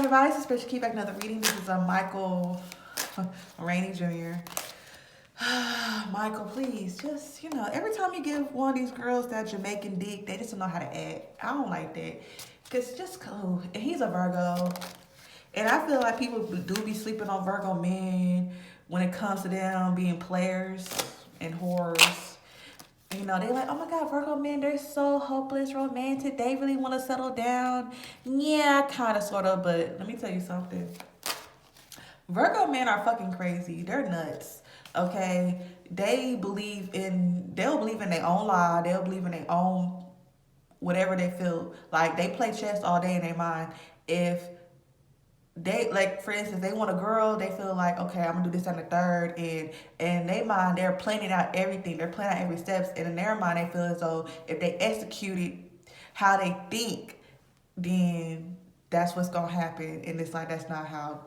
advice, especially keep back another reading. This is a Michael Rainey Jr. Michael, please, just, every time you give one of these girls that Jamaican dick, they just don't know how to act. I don't like that. Because just cool. And he's a Virgo. And I feel like people do be sleeping on Virgo men when it comes to them being players and whores. They like, oh my God, Virgo men, they're so hopeless, romantic. They really want to settle down. Yeah, kind of, sort of. But let me tell you something. Virgo men are fucking crazy. They're nuts. Okay? They'll believe in their own lie. They'll believe in their own whatever they feel. Like, they play chess all day in their mind. If they, like, for instance, they want a girl, they feel like, okay, I'm gonna do this and the third, and in their mind they're planning out everything, they're planning out every steps, and in their mind they feel as though if they execute it how they think, then that's what's gonna happen. And it's like, that's not how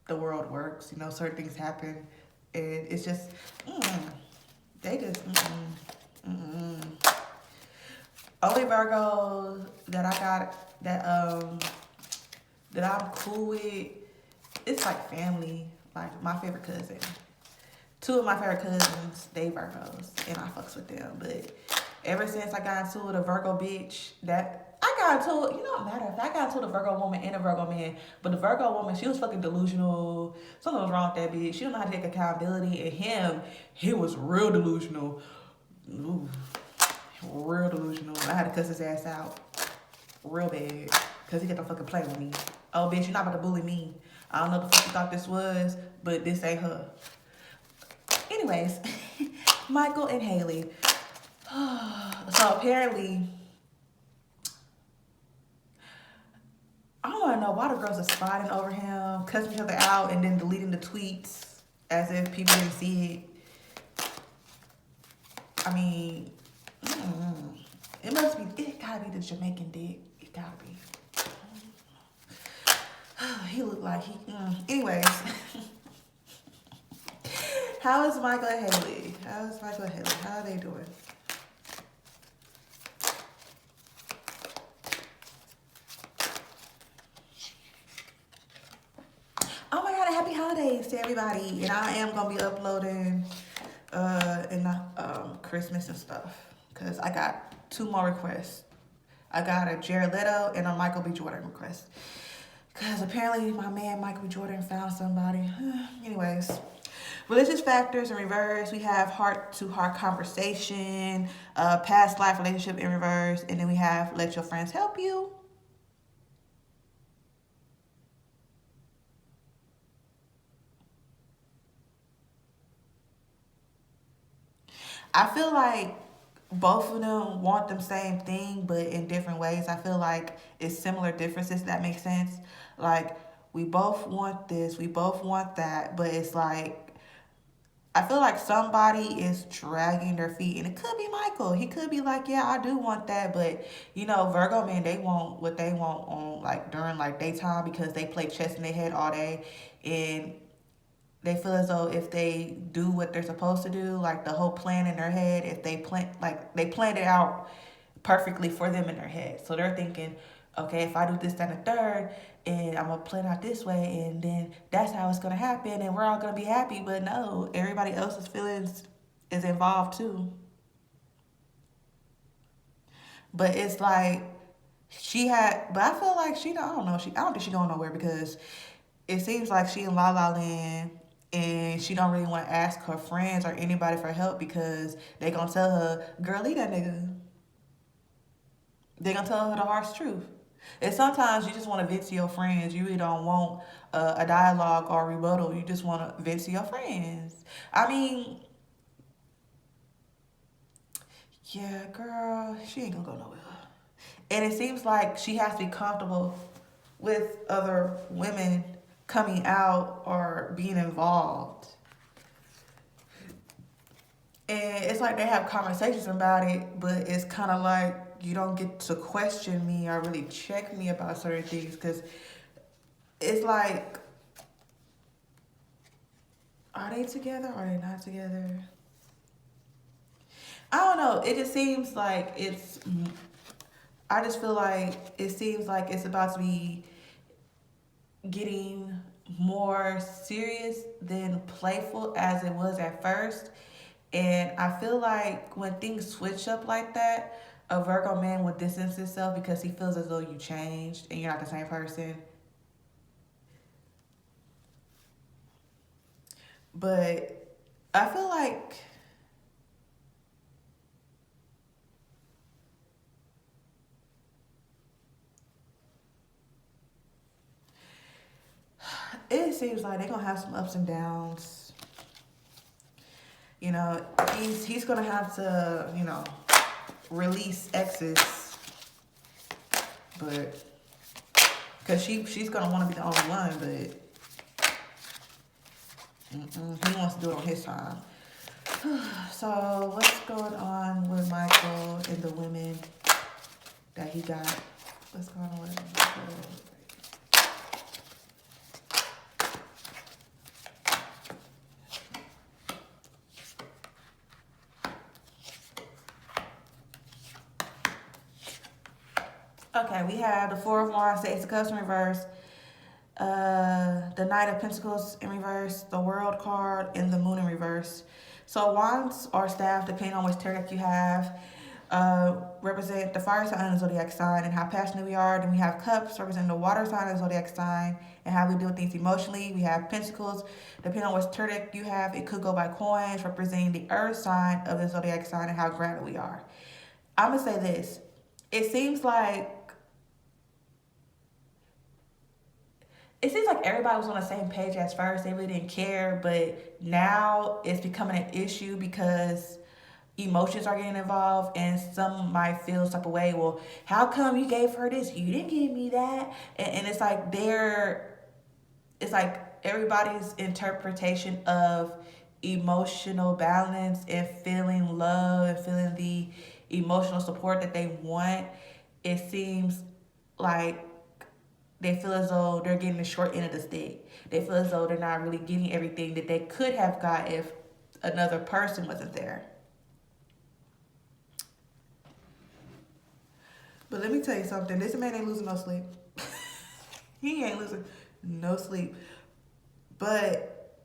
the world works. Certain things happen, and it's just they just only Virgo that I got that I'm cool with, it's like family. Like my favorite cousin. Two of my favorite cousins, they Virgos, and I fucks with them. But ever since I got into it, a Virgo bitch, that I got into it, matter of fact, I got into the Virgo woman and a Virgo man. But the Virgo woman, she was fucking delusional. Something was wrong with that bitch. She don't know how to take accountability. And him, he was real delusional. Ooh, real delusional. I had to cuss his ass out real bad because he kept on fucking playing with me. Oh, bitch, you're not about to bully me. I don't know what the fuck you thought this was, but this ain't her. Anyways, Michael and Haley. So apparently, I don't want to know why the girls are spotting over him, cussing each other out, and then deleting the tweets as if people didn't see it. I mean, it gotta be the Jamaican dick. It gotta be. He looked like he. Anyways, how is Michael and Haley? How are they doing? Oh my God! Happy holidays to everybody! And I am gonna be uploading Christmas and stuff because I got 2 more requests. I got a Jared Leto and a Michael B. Jordan request. Because apparently my man Michael B. Jordan found somebody. Anyways, religious factors in reverse. We have heart-to-heart conversation, past life relationship in reverse, and then we have let your friends help you. I feel like both of them want the same thing, but in different ways. I feel like it's similar differences, if that makes sense. Like, we both want this, we both want that, but it's like, I feel like somebody is dragging their feet, and it could be Michael. He could be like, yeah, I do want that, but Virgo men, they want what they want on like during like daytime because they play chess in their head all day, and they feel as though if they do what they're supposed to do, like the whole plan in their head, if they they planned it out perfectly for them in their head. So they're thinking, okay, if I do this, then a third, and I'm gonna plan out this way, and then that's how it's gonna happen, and we're all gonna be happy. But no, everybody else's feelings is involved too. But it's like but I feel like I don't know, I don't think she going nowhere because it seems like she in La La Land and she don't really want to ask her friends or anybody for help because they gonna tell her, girl, leave that nigga. They gonna tell her the harsh truth. And sometimes you just want to vent to your friends. You really don't want a dialogue or a rebuttal. You just want to vent to your friends. I mean, yeah, girl, she ain't gonna go nowhere. And it seems like she has to be comfortable with other women coming out or being involved. And it's like they have conversations about it, but it's kind of like you don't get to question me or really check me about certain things because it's like, are they together? Are they not together? I don't know. It just seems like I just feel like it seems like it's about to be getting more serious than playful as it was at first. And I feel like when things switch up like that, a Virgo man would distance himself because he feels as though you changed and you're not the same person. But I feel like it seems like they're gonna have some ups and downs. You know, he's gonna have to, release exes, but because she's gonna want to be the only one, but he wants to do it on his time. So what's going on with Michael and the women that he got? What's going on with Michael? Okay, we have the Four of Wands, the Ace of Cups in reverse, the Knight of Pentacles in reverse, the World card, and the Moon in reverse. So wands or staff, depending on which tarot deck you have, represent the fire sign and the zodiac sign and how passionate we are. Then we have cups representing the water sign and the zodiac sign and how we deal with things emotionally. We have pentacles, depending on which tarot deck you have, it could go by coins, representing the earth sign of the zodiac sign and how grounded we are. I'm gonna say this. It seems like everybody was on the same page at first. They really didn't care, but now it's becoming an issue because emotions are getting involved, and some might feel some type of way. Well, how come you gave her this? You didn't give me that. And it's like it's like everybody's interpretation of emotional balance and feeling love and feeling the emotional support that they want. It seems like they feel as though they're getting the short end of the stick. They feel as though they're not really getting everything that they could have got if another person wasn't there. But let me tell you something. This man ain't losing no sleep. He ain't losing no sleep. But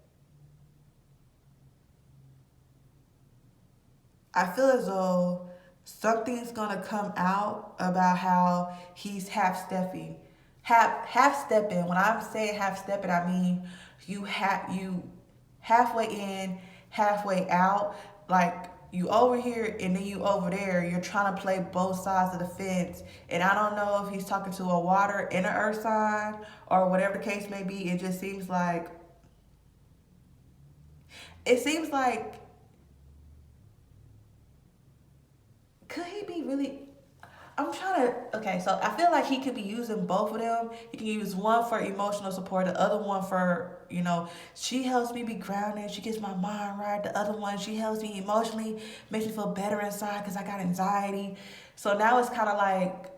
I feel as though something's gonna come out about how he's half-stepping. Half-stepping. When I'm saying half-stepping, I mean you halfway in, halfway out. Like you over here and then you over there. You're trying to play both sides of the fence. And I don't know if he's talking to a water and an earth sign or whatever the case may be. It just seems like could he be really? I'm trying to, okay, so I feel like he could be using both of them. He can use one for emotional support, the other one for, she helps me be grounded. She gets my mind right. The other one, she helps me emotionally, makes me feel better inside because I got anxiety. So now it's kind of like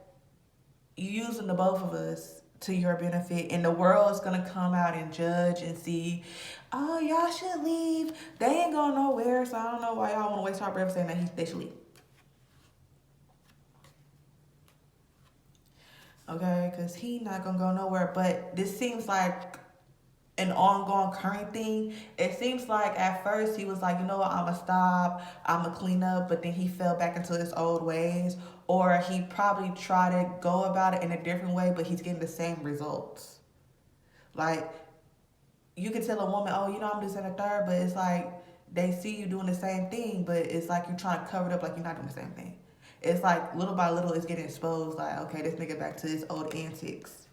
you using the both of us to your benefit, and the world is going to come out and judge and see, oh, y'all should leave. They ain't going nowhere, so I don't know why y'all want to waste our breath saying that they should leave. Okay, because he not gonna go nowhere. But this seems like an ongoing current thing. It seems like at first he was like, you know what, I'm gonna stop, I'm gonna clean up, but then he fell back into his old ways, or he probably tried to go about it in a different way, but he's getting the same results. Like, you can tell a woman, oh, I'm this and a third, but it's like they see you doing the same thing, but it's like you're trying to cover it up like you're not doing the same thing. It's like little by little it's getting exposed, like, okay, this nigga back to his old antics.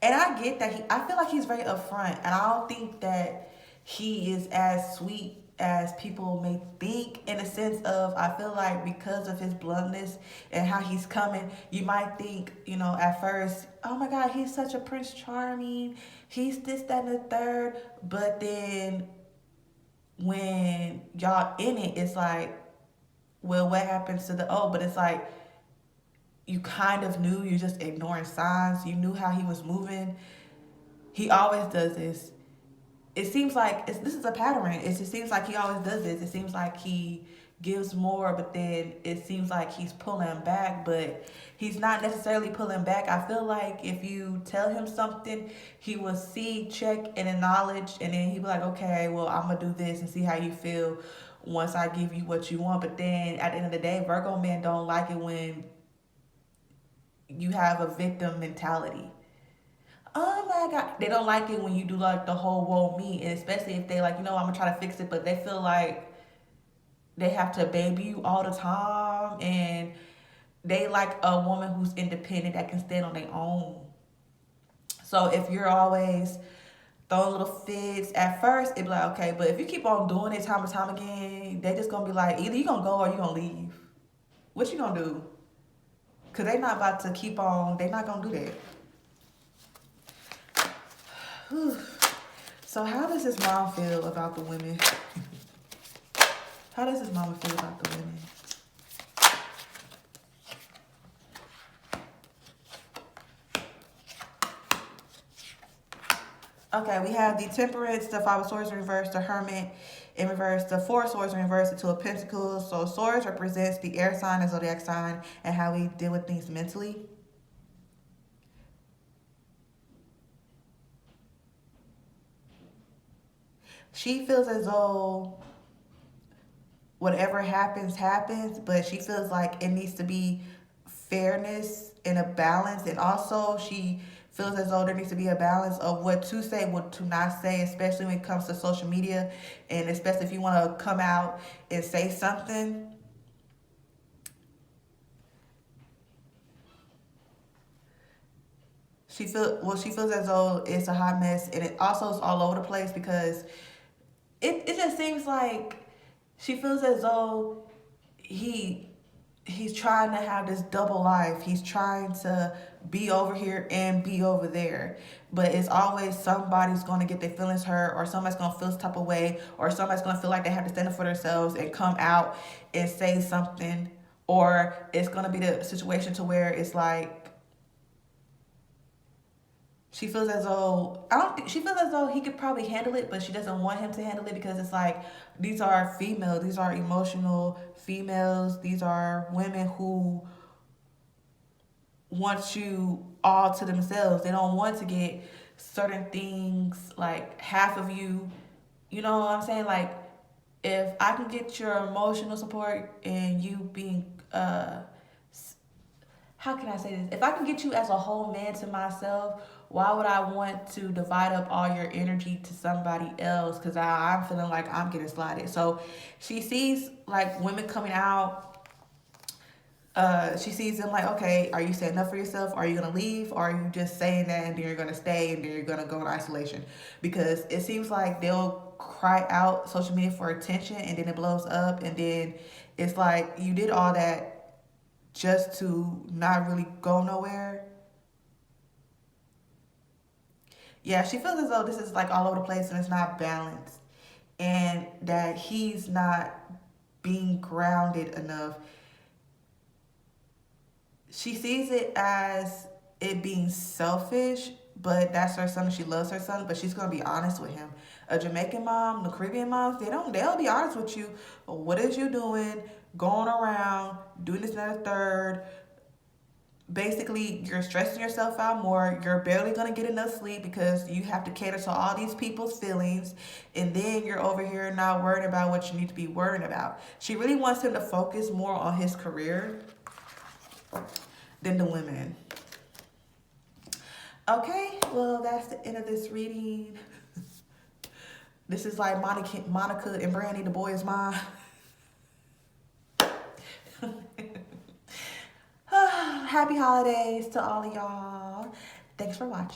And I get that I feel like he's very upfront, and I don't think that he is as sweet as people may think, in a sense of, I feel like because of his bluntness and how he's coming, you might think, at first, oh my God, he's such a Prince Charming, he's this, that, and the third, but then when y'all in it, it's like, well, what happens to but it's like, you kind of knew, you're just ignoring signs. You knew how he was moving. He always does this. It seems like this is a pattern. It just seems like he always does this. It seems like he gives more, but then it seems like he's pulling back, but he's not necessarily pulling back. I feel like if you tell him something, he will see, check, and acknowledge, and then he'll be like, okay, well, I'm gonna do this and see how you feel once I give you what you want. But then at the end of the day, Virgo men don't like it when you have a victim mentality. Oh my God. They don't like it when you do like the whole woe me, and especially if they like, I'm gonna try to fix it, but they feel like they have to baby you all the time, and they like a woman who's independent that can stand on their own. So if you're always throwing little fits at first, it be like, okay, but if you keep on doing it time and time again, they just gonna be like, either you gonna go or you gonna leave. What you gonna do? Cause they not about to keep on, they not gonna do that. Whew. So how does his mom feel about the women? How does his mama feel about the women? Okay, we have the Temperance, the Five of Swords in reverse, the Hermit in reverse, the Four of Swords in reverse, the Two of Pentacles. So Swords represents the air sign and zodiac sign and how we deal with things mentally. She feels as though whatever happens, happens, but she feels like it needs to be fairness and a balance. And also she feels as though there needs to be a balance of what to say, what to not say, especially when it comes to social media. And especially if you want to come out and say something. She feels as though it's a hot mess, and it also is all over the place because it just seems like she feels as though he's trying to have this double life. He's trying to be over here and be over there. But it's always somebody's going to get their feelings hurt, or somebody's going to feel this type of way, or somebody's going to feel like they have to stand up for themselves and come out and say something. Or it's going to be the situation to where it's like, she feels as though, she feels as though he could probably handle it, but she doesn't want him to handle it because it's like, these are females, these are emotional females, these are women who want you all to themselves. They don't want to get certain things, like half of you, you know what I'm saying? Like, if I can get your emotional support and you being, how can I say this? If I can get you as a whole man to myself, why would I want to divide up all your energy to somebody else? Because I'm feeling like I'm getting slighted. So she sees like women coming out. She sees them like, okay, are you standing up for yourself? Are you going to leave? Or are you just saying that and then you're going to stay and then you're going to go in isolation? Because it seems like they'll cry out social media for attention and then it blows up. And then it's like you did all that just to not really go nowhere. Yeah, she feels as though this is like all over the place and it's not balanced. And that he's not being grounded enough. She sees it as it being selfish, but that's her son and she loves her son, but she's going to be honest with him. A Jamaican mom, the Caribbean moms, they'll be honest with you. What is you doing? Going around, doing this and that and third. Basically, you're stressing yourself out more. You're barely going to get enough sleep because you have to cater to all these people's feelings. And then you're over here not worried about what you need to be worried about. She really wants him to focus more on his career than the women. Okay, well, that's the end of this reading. This is like Monica and Brandy, the boy is mine. Happy holidays to all of y'all. Thanks for watching.